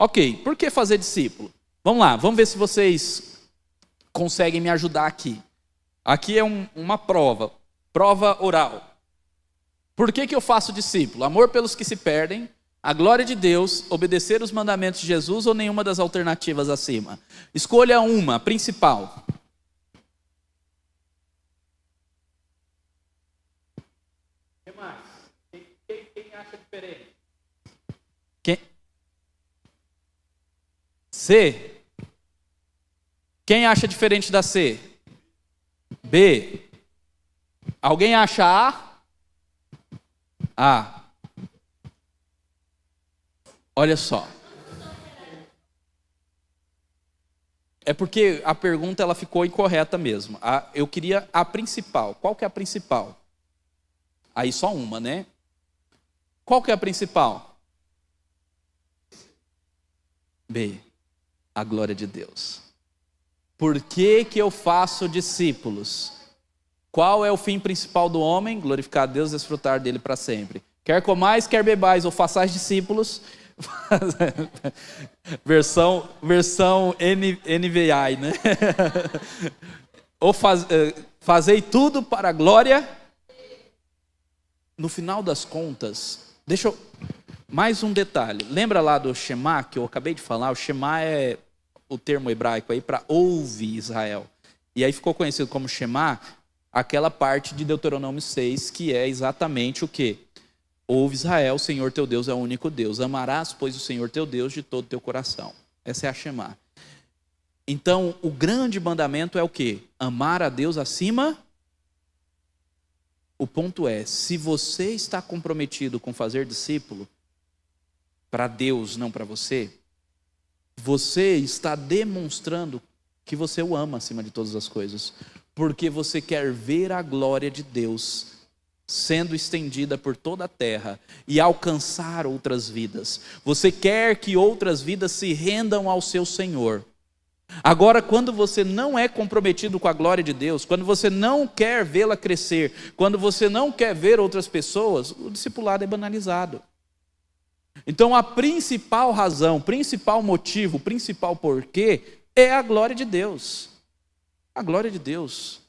Ok, por que fazer discípulo? Vamos lá, vamos ver se vocês conseguem me ajudar aqui. Aqui é uma prova oral. Por que eu faço discípulo? Amor pelos que se perdem, a glória de Deus, obedecer os mandamentos de Jesus ou nenhuma das alternativas acima? Escolha uma, a principal. O que mais? Quem acha diferente? Quem? C. Quem acha diferente da C? B. Alguém acha A? A. Olha só. É porque a pergunta ela ficou incorreta mesmo. Eu queria a principal. Qual que é a principal? Aí só uma, né? Qual que é a principal? B. A glória de Deus. Por que eu faço discípulos? Qual é o fim principal do homem? Glorificar a Deus e desfrutar dele para sempre. Quer comais, quer bebais ou façais discípulos. versão NVI, né? Ou fazei tudo para a glória. No final das contas, mais um detalhe. Lembra lá do Shema que eu acabei de falar? O Shema é o termo hebraico aí para ouve Israel. E aí ficou conhecido como Shema aquela parte de Deuteronômio 6 que é exatamente o quê? Ouve Israel, o Senhor teu Deus é o único Deus. Amarás, pois, o Senhor teu Deus de todo o teu coração. Essa é a Shema. Então, o grande mandamento é o quê? Amar a Deus acima. O ponto é, se você está comprometido com fazer discípulo, para Deus, não para você, você está demonstrando que você o ama acima de todas as coisas. Porque você quer ver a glória de Deus sendo estendida por toda a terra e alcançar outras vidas. Você quer que outras vidas se rendam ao seu Senhor. Agora, quando você não é comprometido com a glória de Deus, quando você não quer vê-la crescer, quando você não quer ver outras pessoas, o discipulado é banalizado. Então, a principal razão, o principal motivo, o principal porquê é a glória de Deus. A glória de Deus.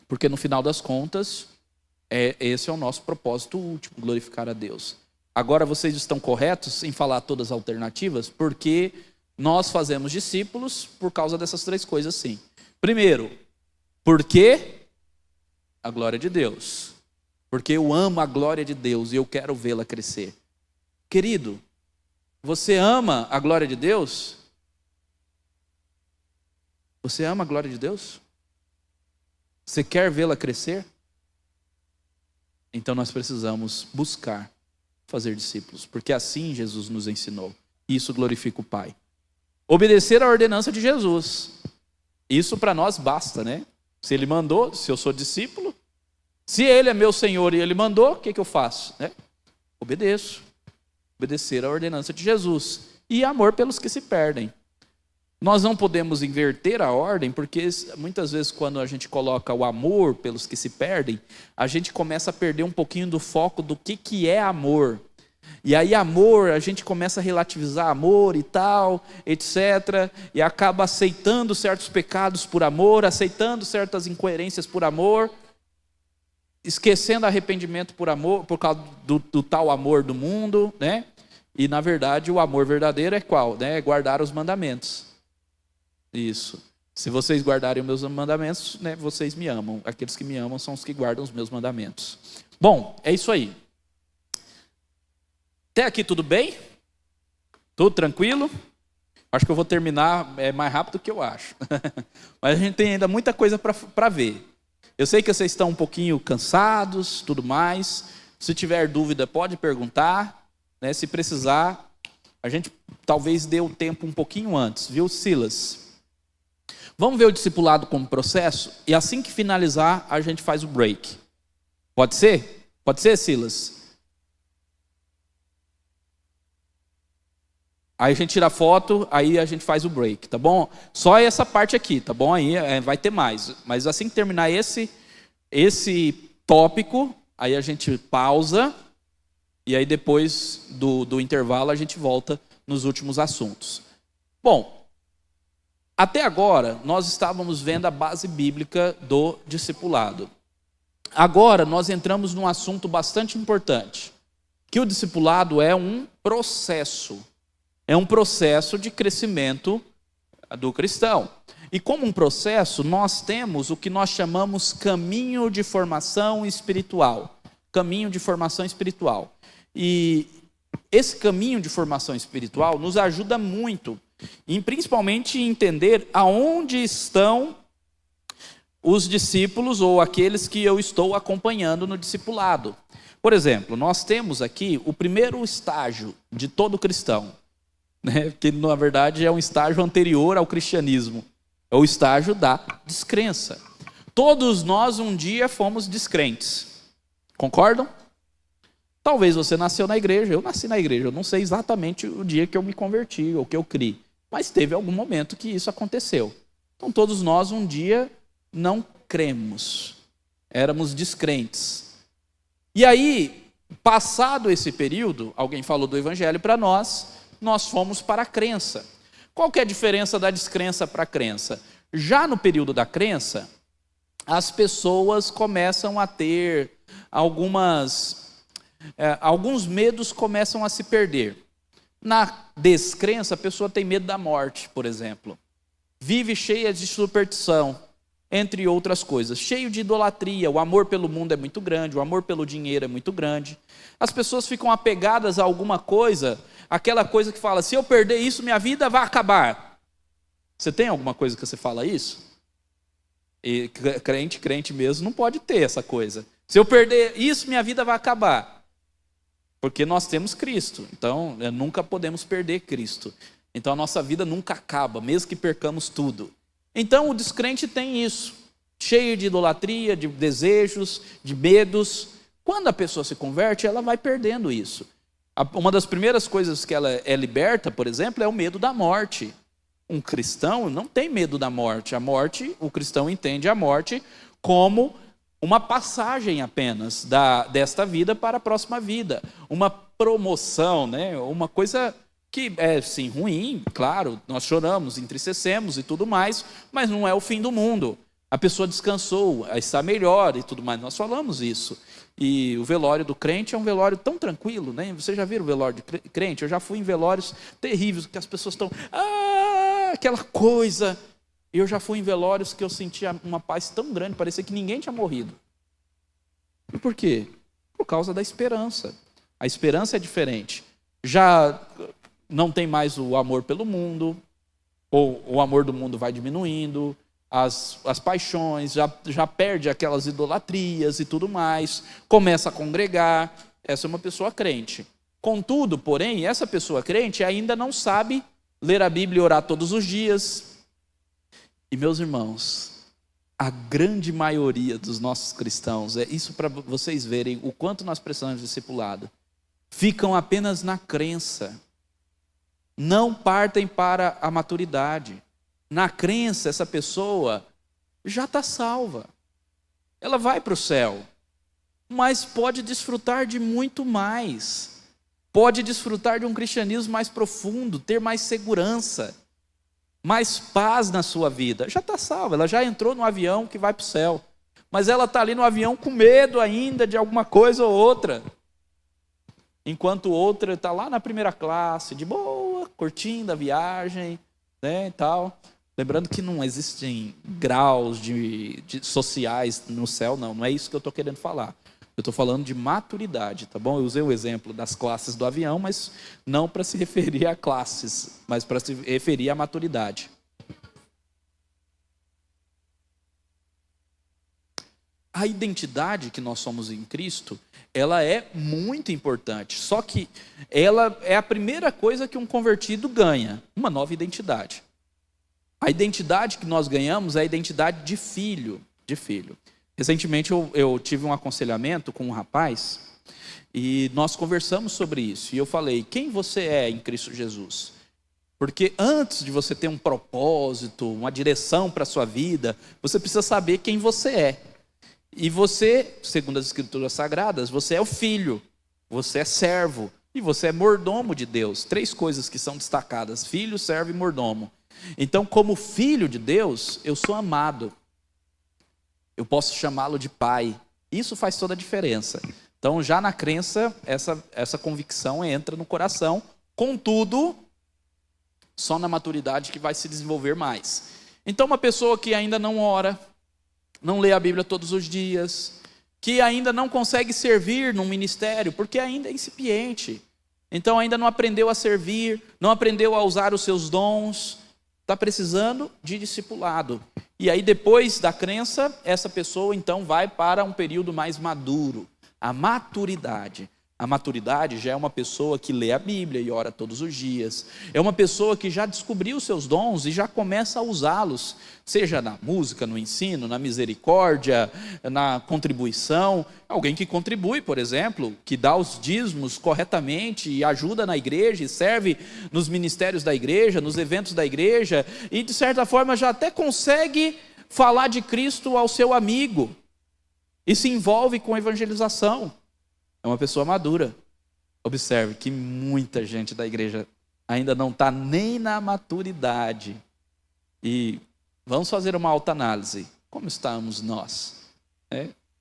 Porque no final das contas, esse é o nosso propósito último, glorificar a Deus. Agora vocês estão corretos em falar todas as alternativas, porque nós fazemos discípulos por causa dessas três coisas, sim. Primeiro, porque a glória de Deus. Porque eu amo a glória de Deus e eu quero vê-la crescer. Querido, você ama a glória de Deus? Você ama a glória de Deus? Você quer vê-la crescer? Então nós precisamos buscar fazer discípulos, porque assim Jesus nos ensinou. Isso glorifica o Pai. Obedecer à ordenança de Jesus. Isso para nós basta, né? Se Ele mandou, se eu sou discípulo, se Ele é meu Senhor e Ele mandou, o que eu faço? Obedeço. Obedecer à ordenança de Jesus. E amor pelos que se perdem. Nós não podemos inverter a ordem, porque muitas vezes quando a gente coloca o amor pelos que se perdem, a gente começa a perder um pouquinho do foco do que é amor. E aí amor, a gente começa a relativizar amor e tal, etc. E acaba aceitando certos pecados por amor, aceitando certas incoerências por amor, esquecendo arrependimento por amor, por causa do tal amor do mundo, né? E na verdade o amor verdadeiro é qual? É guardar os mandamentos. Isso. Se vocês guardarem os meus mandamentos, né, vocês me amam. Aqueles que me amam são os que guardam os meus mandamentos. Bom, é isso aí. Até aqui tudo bem? Tudo tranquilo? Acho que eu vou terminar mais rápido do que eu acho. Mas a gente tem ainda muita coisa para ver. Eu sei que vocês estão um pouquinho cansados, tudo mais. Se tiver dúvida, pode perguntar. Né? Se precisar, a gente talvez dê o tempo um pouquinho antes, viu, Silas? Vamos ver o discipulado como processo? E assim que finalizar, a gente faz o break. Pode ser? Pode ser, Silas? Aí a gente tira a foto, aí a gente faz o break, tá bom? Só essa parte aqui, tá bom? Aí vai ter mais. Mas assim que terminar esse tópico, aí a gente pausa. E aí depois do intervalo a gente volta nos últimos assuntos. Bom, até agora nós estávamos vendo a base bíblica do discipulado. Agora nós entramos num assunto bastante importante, que o discipulado é um processo de crescimento do cristão. E como um processo, nós temos o que nós chamamos caminho de formação espiritual. Caminho de formação espiritual. E esse caminho de formação espiritual nos ajuda muito, principalmente em entender aonde estão os discípulos ou aqueles que eu estou acompanhando no discipulado. Por exemplo, nós temos aqui o primeiro estágio de todo cristão, né? Que na verdade é um estágio anterior ao cristianismo, é o estágio da descrença. Todos nós um dia fomos descrentes, concordam? Talvez você nasceu na igreja, eu nasci na igreja, eu não sei exatamente o dia que eu me converti ou que eu criei, mas teve algum momento que isso aconteceu. Então todos nós um dia não cremos, éramos descrentes. E aí, passado esse período, alguém falou do evangelho para nós fomos para a crença. Qual que é a diferença da descrença para a crença? Já no período da crença, as pessoas começam a ter alguns medos começam a se perder. Na descrença, a pessoa tem medo da morte, por exemplo. Vive cheia de superstição, entre outras coisas. Cheio de idolatria, o amor pelo mundo é muito grande, o amor pelo dinheiro é muito grande. As pessoas ficam apegadas a alguma coisa, aquela coisa que fala, se eu perder isso, minha vida vai acabar. Você tem alguma coisa que você fala isso? E crente mesmo não pode ter essa coisa. Se eu perder isso, minha vida vai acabar. Porque nós temos Cristo, então nunca podemos perder Cristo. Então a nossa vida nunca acaba, mesmo que percamos tudo. Então o descrente tem isso, cheio de idolatria, de desejos, de medos. Quando a pessoa se converte, ela vai perdendo isso. Uma das primeiras coisas que ela é liberta, por exemplo, é o medo da morte. Um cristão não tem medo da morte. A morte, o cristão entende a morte como uma passagem apenas desta vida para a próxima vida. Uma promoção, né? Uma coisa que é sim ruim, claro, nós choramos, entristecemos e tudo mais, mas não é o fim do mundo. A pessoa descansou, está melhor e tudo mais, nós falamos isso. E o velório do crente é um velório tão tranquilo, né? Você já viu o velório de crente? Eu já fui em velórios terríveis, que as pessoas estão, aquela coisa. Eu já fui em velórios que eu sentia uma paz tão grande, parecia que ninguém tinha morrido. E por quê? Por causa da esperança. A esperança é diferente. Já não tem mais o amor pelo mundo, ou o amor do mundo vai diminuindo, as paixões, já perde aquelas idolatrias e tudo mais, começa a congregar. Essa é uma pessoa crente. Contudo, porém, essa pessoa crente ainda não sabe ler a Bíblia e orar todos os dias. E meus irmãos, a grande maioria dos nossos cristãos, é isso para vocês verem o quanto nós precisamos de discipulado, ficam apenas na crença, não partem para a maturidade. Na crença, essa pessoa já está salva, ela vai para o céu, mas pode desfrutar de muito mais, pode desfrutar de um cristianismo mais profundo, ter mais segurança, mais paz na sua vida. Já está salva, ela já entrou no avião que vai para o céu, mas ela está ali no avião com medo ainda de alguma coisa ou outra, enquanto outra está lá na primeira classe, de boa, curtindo a viagem, né, e tal. Lembrando que não existem graus de sociais no céu, não é isso que eu estou querendo falar. Eu estou falando de maturidade, tá bom? Eu usei o exemplo das classes do avião, mas não para se referir a classes, mas para se referir à maturidade. A identidade que nós somos em Cristo, ela é muito importante, só que ela é a primeira coisa que um convertido ganha, uma nova identidade. A identidade que nós ganhamos é a identidade de filho. Recentemente eu tive um aconselhamento com um rapaz e nós conversamos sobre isso. E eu falei, quem você é em Cristo Jesus? Porque antes de você ter um propósito, uma direção para a sua vida, você precisa saber quem você é. E você, segundo as Escrituras Sagradas, você é o filho, você é servo, E você é mordomo de Deus. 3 coisas que são destacadas: filho, servo e mordomo. Então, como filho de Deus, eu sou amado. Eu posso chamá-lo de pai. Isso faz toda a diferença. Então, já na crença, essa convicção entra no coração. Contudo, só na maturidade que vai se desenvolver mais. Então, uma pessoa que ainda não ora, não lê a Bíblia todos os dias, que ainda não consegue servir num ministério, porque ainda é incipiente. Então, ainda não aprendeu a servir, não aprendeu a usar os seus dons, está precisando de discipulado. E aí, depois da crença, essa pessoa, então, vai para um período mais maduro, a maturidade. A maturidade já é uma pessoa que lê a Bíblia e ora todos os dias. É uma pessoa que já descobriu os seus dons e já começa a usá-los, seja na música, no ensino, na misericórdia, na contribuição. Alguém que contribui, por exemplo, que dá os dízimos corretamente e ajuda na igreja e serve nos ministérios da igreja, nos eventos da igreja e, de certa forma, já até consegue falar de Cristo ao seu amigo e se envolve com evangelização. É uma pessoa madura. Observe que muita gente da igreja ainda não está nem na maturidade. E vamos fazer uma autoanálise. Como estamos nós?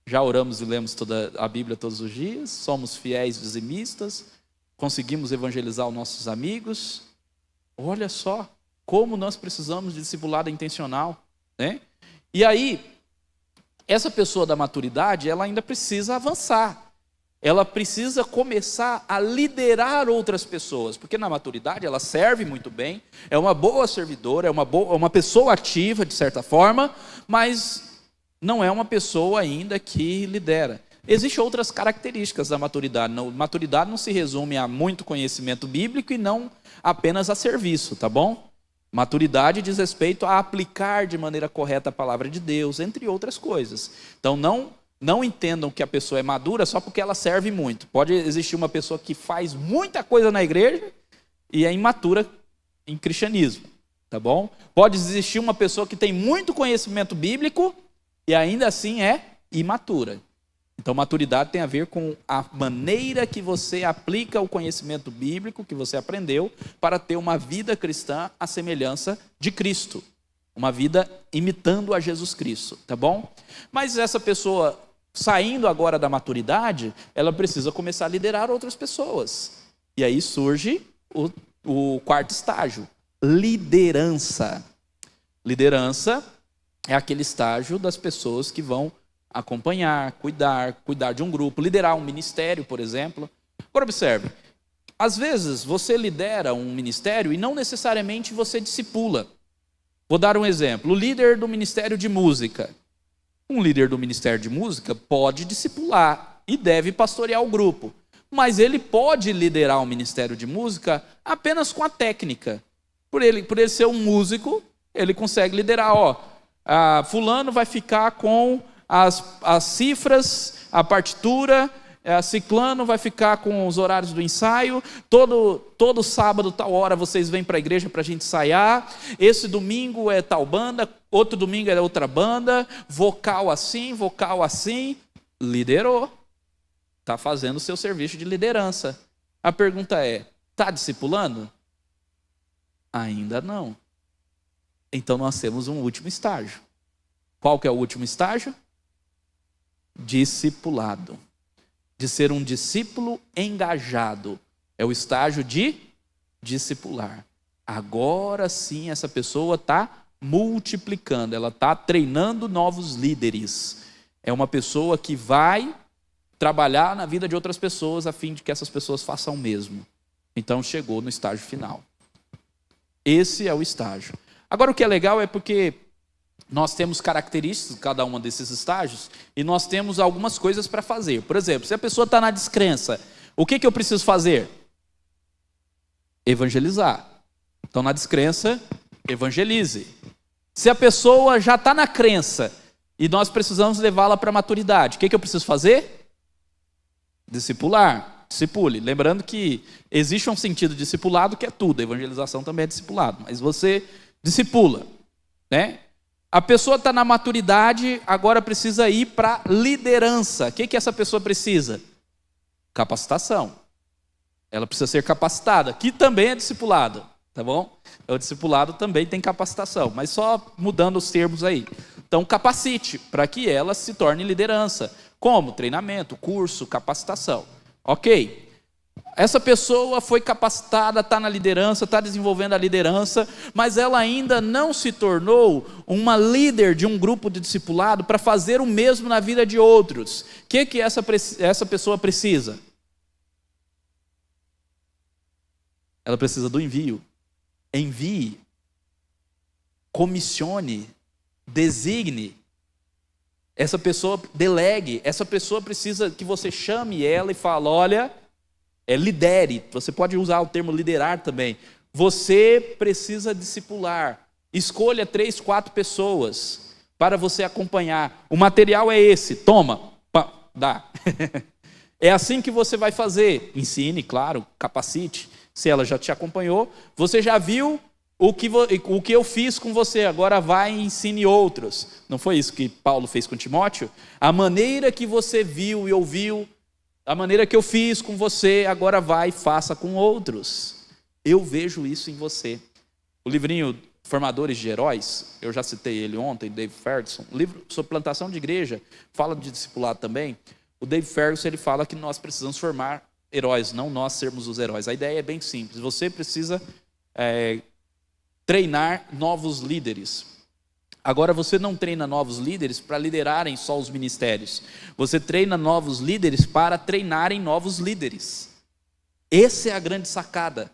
Já oramos e lemos toda a Bíblia todos os dias? Somos fiéis dizimistas? Conseguimos evangelizar os nossos amigos? Olha só como nós precisamos de discipulado intencional. E aí, essa pessoa da maturidade, ela ainda precisa avançar. Ela precisa começar a liderar outras pessoas, porque na maturidade ela serve muito bem, é uma boa servidora, é uma pessoa ativa de certa forma, mas não é uma pessoa ainda que lidera. Existem outras características da maturidade. Maturidade não se resume a muito conhecimento bíblico e não apenas a serviço, tá bom? Maturidade diz respeito a aplicar de maneira correta a palavra de Deus, entre outras coisas. Então não entendam que a pessoa é madura só porque ela serve muito. Pode existir uma pessoa que faz muita coisa na igreja e é imatura em cristianismo, tá bom? Pode existir uma pessoa que tem muito conhecimento bíblico e ainda assim é imatura. Então, maturidade tem a ver com a maneira que você aplica o conhecimento bíblico que você aprendeu para ter uma vida cristã à semelhança de Cristo. Uma vida imitando a Jesus Cristo, tá bom? Mas essa pessoa, saindo agora da maturidade, ela precisa começar a liderar outras pessoas. E aí surge o 4º estágio, liderança. Liderança é aquele estágio das pessoas que vão acompanhar, cuidar de um grupo, liderar um ministério, por exemplo. Agora observe, às vezes você lidera um ministério e não necessariamente você discipula. Vou dar um exemplo, o líder do ministério de música. Um líder do ministério de música pode discipular e deve pastorear o grupo, mas ele pode liderar o ministério de música apenas com a técnica. Por ele ser um músico, ele consegue liderar. Fulano vai ficar com as cifras, a partitura, ciclano vai ficar com os horários do ensaio, todo sábado, tal hora, vocês vêm para a igreja para a gente ensaiar, esse domingo é tal banda, outro domingo é outra banda, vocal assim, liderou, está fazendo o seu serviço de liderança. A pergunta é, está discipulando? Ainda não. Então nós temos um último estágio. Qual que é o último estágio? Discipulado. De ser um discípulo engajado. É o estágio de discipular. Agora sim essa pessoa está multiplicando, ela está treinando novos líderes. É uma pessoa que vai trabalhar na vida de outras pessoas a fim de que essas pessoas façam o mesmo. Então chegou no estágio final. Esse é o estágio. Agora o que é legal é porque nós temos características de cada um desses estágios e nós temos algumas coisas para fazer. Por exemplo, se a pessoa está na descrença, o que eu preciso fazer? Evangelizar. Então, na descrença, evangelize. Se a pessoa já está na crença e nós precisamos levá-la para a maturidade, o que eu preciso fazer? Discipular. Discipule. Lembrando que existe um sentido discipulado que é tudo. A evangelização também é discipulado. Mas você discipula, né? A pessoa está na maturidade, agora precisa ir para liderança. O que essa pessoa precisa? Capacitação. Ela precisa ser capacitada, que também é discipulado, tá bom? O discipulado também tem capacitação, mas só mudando os termos aí. Então, capacite para que ela se torne liderança. Como? Treinamento, curso, capacitação. Ok. Essa pessoa foi capacitada, está na liderança, está desenvolvendo a liderança, mas ela ainda não se tornou uma líder de um grupo de discipulado para fazer o mesmo na vida de outros. O que essa pessoa precisa? Ela precisa do envio. Envie, comissione, designe. Essa pessoa delegue. Essa pessoa precisa que você chame ela e fale: olha, lidere. Você pode usar o termo liderar também. Você precisa discipular. Escolha 3, 4 pessoas para você acompanhar. O material é esse. Toma, dá. É assim que você vai fazer. Ensine, claro, capacite. Se ela já te acompanhou, você já viu o que eu fiz com você, agora vai e ensine outros. Não foi isso que Paulo fez com Timóteo? A maneira que você viu e ouviu, a maneira que eu fiz com você, agora vai e faça com outros. Eu vejo isso em você. O livrinho Formadores de Heróis, eu já citei ele ontem, Dave Ferguson, livro sobre plantação de igreja, fala de discipulado também. O Dave Ferguson, ele fala que nós precisamos formar heróis, não nós sermos os heróis. A ideia é bem simples. Você precisa treinar novos líderes. Agora, você não treina novos líderes para liderarem só os ministérios. Você treina novos líderes para treinarem novos líderes. Essa é a grande sacada.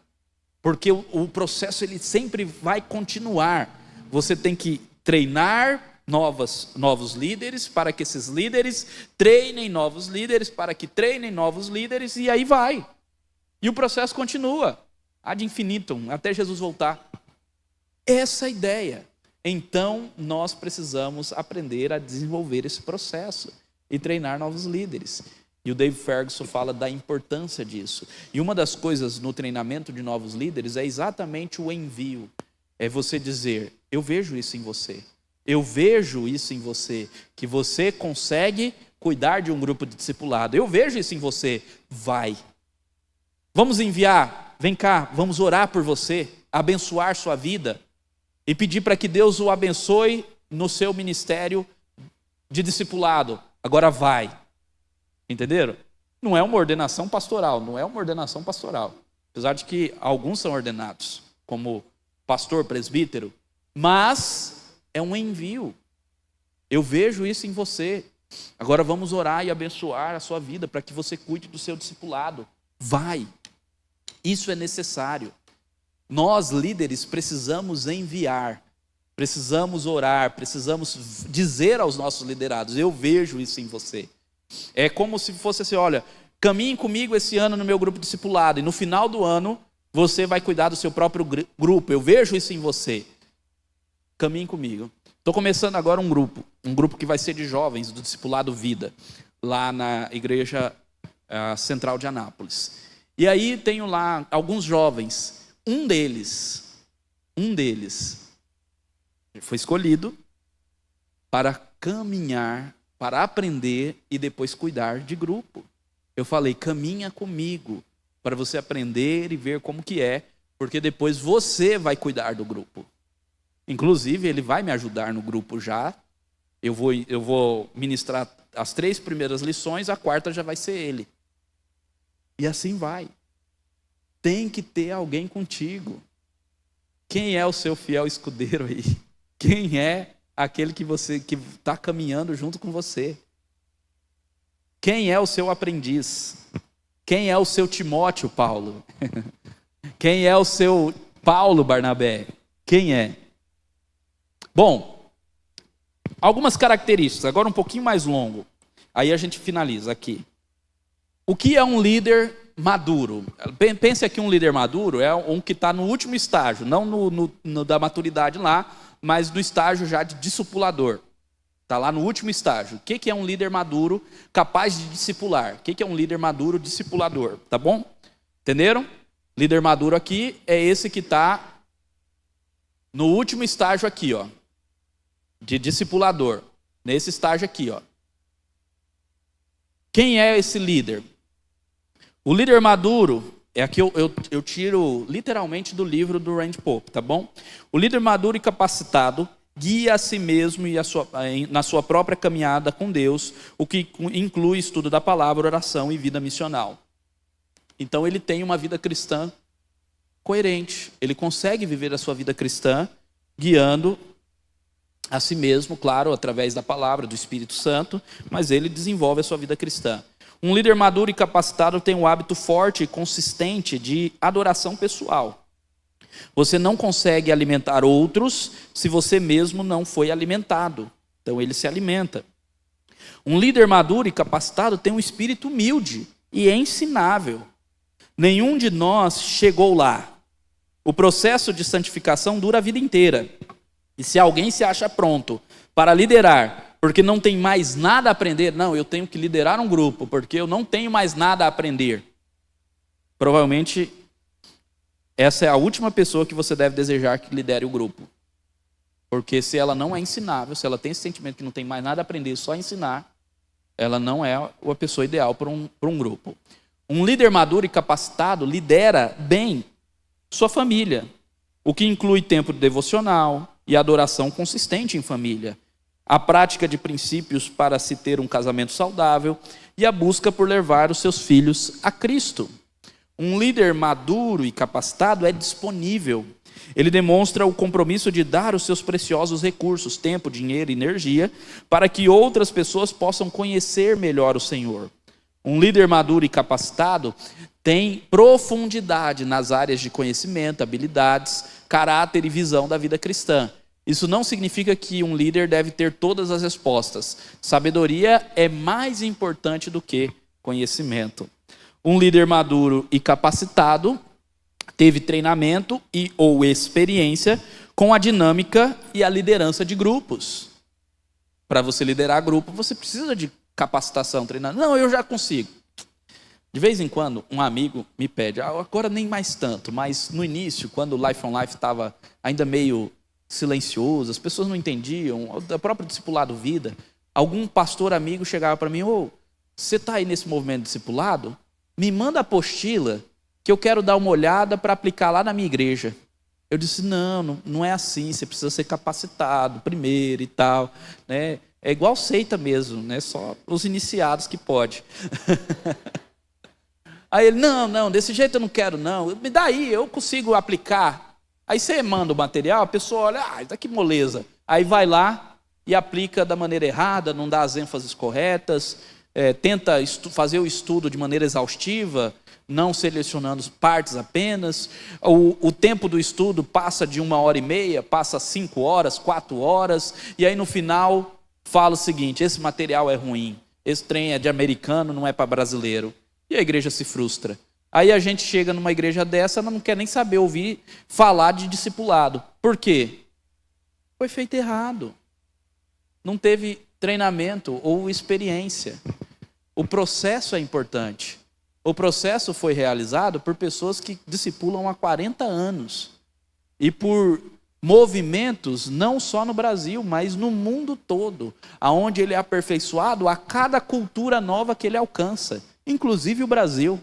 Porque o processo ele sempre vai continuar. Você tem que treinar novos líderes, para que esses líderes treinem novos líderes, para que treinem novos líderes, e aí vai. E o processo continua, ad infinitum, até Jesus voltar. Essa é a ideia. Então, nós precisamos aprender a desenvolver esse processo e treinar novos líderes. E o Dave Ferguson fala da importância disso. E uma das coisas no treinamento de novos líderes é exatamente o envio. É você dizer: eu vejo isso em você. Eu vejo isso em você, que você consegue cuidar de um grupo de discipulado. Eu vejo isso em você. Vai. Vamos enviar. Vem cá, vamos orar por você, abençoar sua vida e pedir para que Deus o abençoe no seu ministério de discipulado. Agora vai. Entenderam? Não é uma ordenação pastoral, Apesar de que alguns são ordenados como pastor, presbítero, mas é um envio. Eu vejo isso em você. Agora vamos orar e abençoar a sua vida para que você cuide do seu discipulado. Vai. Isso é necessário. Nós, líderes, precisamos enviar, precisamos orar, precisamos dizer aos nossos liderados: eu vejo isso em você. É como se fosse assim: olha, caminhe comigo esse ano no meu grupo discipulado, e no final do ano você vai cuidar do seu próprio grupo. Eu vejo isso em você. Caminhe comigo. Estou começando agora um grupo que vai ser de jovens, do Discipulado Vida, lá na Igreja Central de Anápolis. E aí tenho lá alguns jovens. Um deles foi escolhido para caminhar, para aprender e depois cuidar de grupo. Eu falei: caminha comigo, para você aprender e ver como que é, porque depois você vai cuidar do grupo. Inclusive, ele vai me ajudar no grupo já. Eu vou ministrar as 3 primeiras lições, a 4ª já vai ser ele. E assim vai. Tem que ter alguém contigo. Quem é o seu fiel escudeiro aí? Quem é aquele que está caminhando junto com você? Quem é o seu aprendiz? Quem é o seu Timóteo, Paulo? Quem é o seu Paulo, Barnabé? Quem é? Bom, algumas características, agora um pouquinho mais longo. Aí a gente finaliza aqui. O que é um líder maduro? Pense aqui, um líder maduro é um que está no último estágio, não no da maturidade lá, mas no estágio já de discipulador. Está lá no último estágio. O que é um líder maduro capaz de discipular? O que é um líder maduro discipulador? Tá bom? Entenderam? Líder maduro aqui é esse que está no último estágio aqui, ó, de discipulador. Nesse estágio aqui, ó. Quem é esse líder? O líder maduro aqui eu tiro literalmente do livro do Randy Pope, tá bom? O líder maduro e capacitado guia a si mesmo e na sua própria caminhada com Deus, o que inclui estudo da palavra, oração e vida missional. Então ele tem uma vida cristã coerente. Ele consegue viver a sua vida cristã guiando a si mesmo, claro, através da palavra, do Espírito Santo, mas ele desenvolve a sua vida cristã. Um líder maduro e capacitado tem um hábito forte e consistente de adoração pessoal. Você não consegue alimentar outros se você mesmo não foi alimentado. Então ele se alimenta. Um líder maduro e capacitado tem um espírito humilde e ensinável. Nenhum de nós chegou lá. O processo de santificação dura a vida inteira. E se alguém se acha pronto para liderar, porque não tem mais nada a aprender, não, eu tenho que liderar um grupo, porque eu não tenho mais nada a aprender. Provavelmente essa é a última pessoa que você deve desejar que lidere o grupo. Porque se ela não é ensinável, se ela tem esse sentimento que não tem mais nada a aprender, só ensinar, ela não é a pessoa ideal para um grupo. Um líder maduro e capacitado lidera bem sua família, o que inclui tempo devocional e adoração consistente em família, a prática de princípios para se ter um casamento saudável e a busca por levar os seus filhos a Cristo. Um líder maduro e capacitado é disponível. Ele demonstra o compromisso de dar os seus preciosos recursos, tempo, dinheiro e energia, para que outras pessoas possam conhecer melhor o Senhor. Um líder maduro e capacitado tem profundidade nas áreas de conhecimento, habilidades, caráter e visão da vida cristã. Isso não significa que um líder deve ter todas as respostas. Sabedoria é mais importante do que conhecimento. Um líder maduro e capacitado teve treinamento ou experiência com a dinâmica e a liderança de grupos. Para você liderar grupo, você precisa de capacitação, treinamento. Não, eu já consigo. De vez em quando, um amigo me pede, agora nem mais tanto, mas no início, quando o Life on Life estava ainda meio silencioso, as pessoas não entendiam, o próprio discipulado vida, algum pastor amigo chegava para mim, você está aí nesse movimento discipulado? Me manda a apostila que eu quero dar uma olhada para aplicar lá na minha igreja. Eu disse, não é assim, você precisa ser capacitado primeiro e tal, né? É igual seita mesmo, né? Só os iniciados que pode. Aí ele, não, desse jeito eu não quero não, me dá aí, eu consigo aplicar. Aí você manda o material, a pessoa olha, tá que moleza. Aí vai lá e aplica da maneira errada, não dá as ênfases corretas, tenta fazer o estudo de maneira exaustiva, não selecionando partes apenas. O tempo do estudo passa de 1h30, passa 5 horas, 4 horas, e aí no final fala o seguinte, esse material é ruim, esse trem é de americano, não é para brasileiro. E a igreja se frustra. Aí a gente chega numa igreja dessa, ela não quer nem saber ouvir falar de discipulado. Por quê? Foi feito errado. Não teve treinamento ou experiência. O processo é importante. O processo foi realizado por pessoas que discipulam há 40 anos. E por movimentos, não só no Brasil, mas no mundo todo, aonde ele é aperfeiçoado a cada cultura nova que ele alcança, inclusive o Brasil.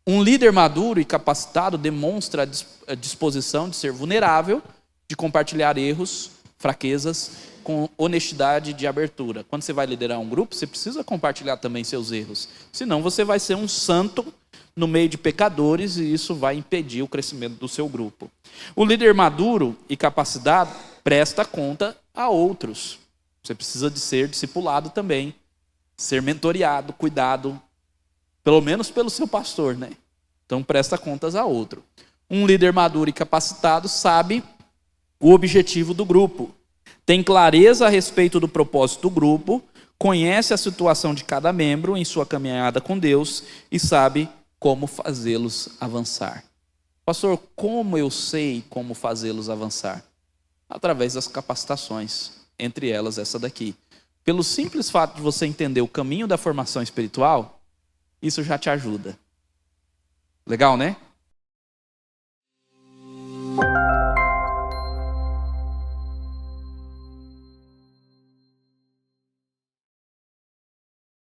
Um líder maduro e capacitado demonstra a disposição de ser vulnerável, de compartilhar erros, fraquezas, com honestidade de abertura. Quando você vai liderar um grupo, você precisa compartilhar também seus erros. Senão você vai ser um santo no meio de pecadores e isso vai impedir o crescimento do seu grupo. O líder maduro e capacitado presta conta a outros. Você precisa de ser discipulado também, ser mentoreado, cuidado, pelo menos pelo seu pastor, né? Então presta contas a outro. Um líder maduro e capacitado sabe o objetivo do grupo, tem clareza a respeito do propósito do grupo, conhece a situação de cada membro em sua caminhada com Deus e sabe como fazê-los avançar. Pastor, como eu sei como fazê-los avançar? Através das capacitações, entre elas essa daqui. Pelo simples fato de você entender o caminho da formação espiritual, isso já te ajuda. Legal, né?